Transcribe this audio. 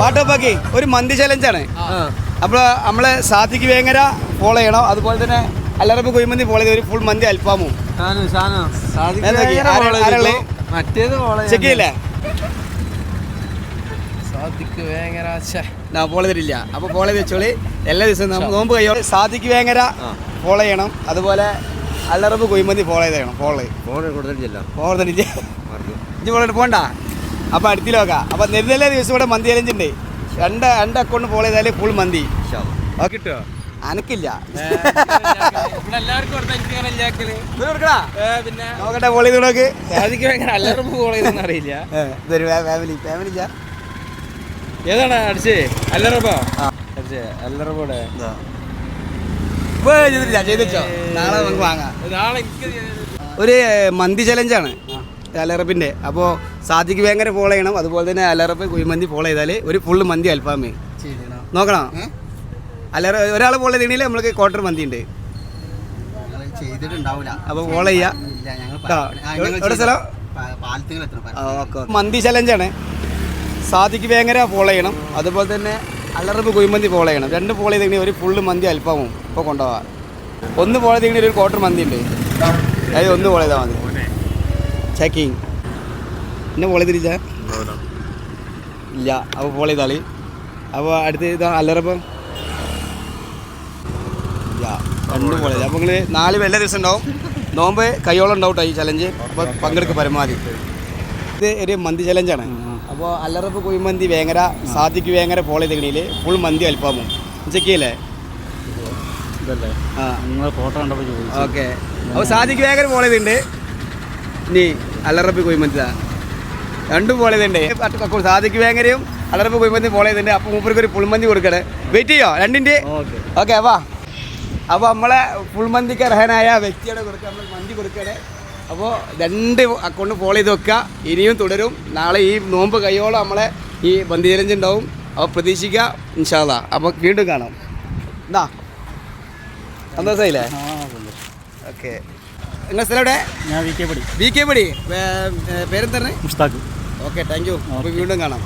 പാട്ടോപ്പാക്കി ഒരു മന്തി ചലഞ്ചാണ്. അപ്പോൾ നമ്മള് സാദിഖ് വേങ്ങര ഫോളോ ചെയ്യണം. അതുപോലെ തന്നെ അല്ലറപ്പ് കുഴിമന്തി ഫോളോ ചെയ്ത് ഒരു ഫുൾ മന്തി അൽഫാമും ചെക്ക് ചെയ്യില്ലേ? ഫോളോ ചെയ്തിട്ടില്ല. അപ്പോൾ ഫോളോ ചെയ്ത് വെച്ചോളി. എല്ലാ ദിവസവും നോമ്പ് കഴിയോ സാദിഖ് വേങ്ങര ഫോളോ ചെയ്യണം. അതുപോലെ അല്ലറപ്പ് കുഴിമന്തി ഫോളോ ചെയ്യണം. ഫോളോ പോകണ്ട. അപ്പോൾ അടുത്തിൽ നോക്കാം. അപ്പോൾ നെരുതല്ലേ ദിവസം ഇവിടെ മന്തി ചലഞ്ച് ഉണ്ട്. രണ്ട് അക്കൗണ്ട് ഫോളോ ചെയ്താൽ ഫുൾ മന്തി കിട്ടുമോ? അനക്കില്ല. നോക്കട്ടെ ഫോളോ ചെയ്ത് നോക്ക്. അറിയില്ല ഫാമിലി ഏതാണ് അടിച്ചേ? അല്ലറപ്പോ അല്ലറപ്പോടെ ചെയ്തോ. നാളെ നമുക്ക് വാങ്ങാം. ഒരു മന്തി ചലഞ്ചാണ് അലറപ്പിൻ്റെ. അപ്പോൾ സാദിഖ് വേങ്ങര ഫോളോ ചെയ്യണം. അതുപോലെ തന്നെ അലറപ്പ് കുഴിമന്തി ഫോളോ ചെയ്താൽ ഒരു ഫുള്ള് മന്തി അൽഫാമ് നോക്കണം. ഒരാൾ ഫോളോ ചെയ്തിട്ടുണ്ടെങ്കിൽ നമ്മൾക്ക് ക്വാർട്ടർ മന്തി ഉണ്ട്. അപ്പോൾ ഫോളോ ചെയ്യാം. സ്ഥലം മന്തി ചലഞ്ചാണ്. സാദിഖ് വേങ്ങര ഫോളോ ചെയ്യണം. അതുപോലെ തന്നെ അല്ലറപ്പ് കുഴിമന്തി ഫോളോ ചെയ്യണം. രണ്ട് ഫോളോ ചെയ്തിട്ടുണ്ടെങ്കിൽ ഒരു ഫുള്ള് മന്തി അൽഫാമും ഇപ്പോൾ കൊണ്ടുപോകാം. ഒന്ന് ഫോളോ ചെയ്തിട്ടുണ്ടെങ്കിൽ ഒരു ക്വാർട്ടർ മന്തി ഉണ്ട്. അതായത് ഒന്ന് ഫോളോ ചെയ്താൽ മതി. ചെക്കിങ് എന്നെ ഫോളോ ചെയ്തില്ല ഇല്ല. അപ്പോൾ ഫോളോ ചെയ്താളി. അപ്പോൾ അടുത്ത് ഇതാ അല്ലറപ്പം ഇല്ല. രണ്ടും ഫോളോ ചെയ്താൽ അപ്പോൾ നിങ്ങൾ 4 എല്ലാ ദിവസം ഉണ്ടാവും. നോമ്പ് കയ്യോളം ഉണ്ടാവും ഈ ചലഞ്ച്. അപ്പോൾ പങ്കെടുക്കുക പരമാവധി. ഇത് ഒരു മന്തി ചലഞ്ചാണ്. അപ്പോൾ അല്ലറപ്പ് കുഴിമന്തി വേങ്ങര സാദിഖ് വേങ്ങര ഫോളോ ചെയ്തിട്ടുണ്ടെങ്കിൽ ഫുൾ മന്തി അൽഫാമും ചെക്ക് ചെയ്യല്ലേ? ഓക്കെ. അപ്പോൾ സാദിഖ് വേങ്ങര ഫോളോ ചെയ്തിട്ടുണ്ട്. ഇനി അല്ലറപ്പ് കുഴിമന്തി രണ്ടും ഫോളോ ചെയ്തിട്ടുണ്ട്. സാദിഖ് വേങ്ങരയും അല്ലറപ്പ് കുഴിമന്തി ഫോളോ ചെയ്തിട്ടുണ്ട്. അപ്പോൾ മൂപ്പർക്ക് ഒരു ഫുൾ മന്തി കൊടുക്കണേ. വെയിറ്റ് ചെയ്യോ രണ്ടിൻ്റെ? ഓക്കെ. അപ്പോൾ നമ്മളെ ഫുൾ മന്തിക്ക് അർഹനായ വ്യക്തിയുടെ കൊടുക്കുക. നമ്മൾ മന്തി കൊടുക്കണേ. അപ്പോൾ 2 അക്കൗണ്ട് ഫോളോ ചെയ്ത് വെക്കുക. ഇനിയും തുടരും. നാളെ ഈ നോമ്പ് കയ്യോളം നമ്മളെ ഈ മന്തി ചലഞ്ച് ഉണ്ടാവും. അപ്പോൾ പ്രതീക്ഷിക്കുക ഇൻഷാ അല്ലാഹ്. അപ്പോൾ വീണ്ടും കാണാം. എന്താ സന്തോഷമായില്ലേ? ഓക്കെ. നിങ്ങളുടെ സ്ഥലം എവിടെ? ഞാൻ വി കെ പടി. പേരെന്താണ്? മുസ്താഖ്. Okay, thank you. അപ്പോൾ വീണ്ടും കാണാം.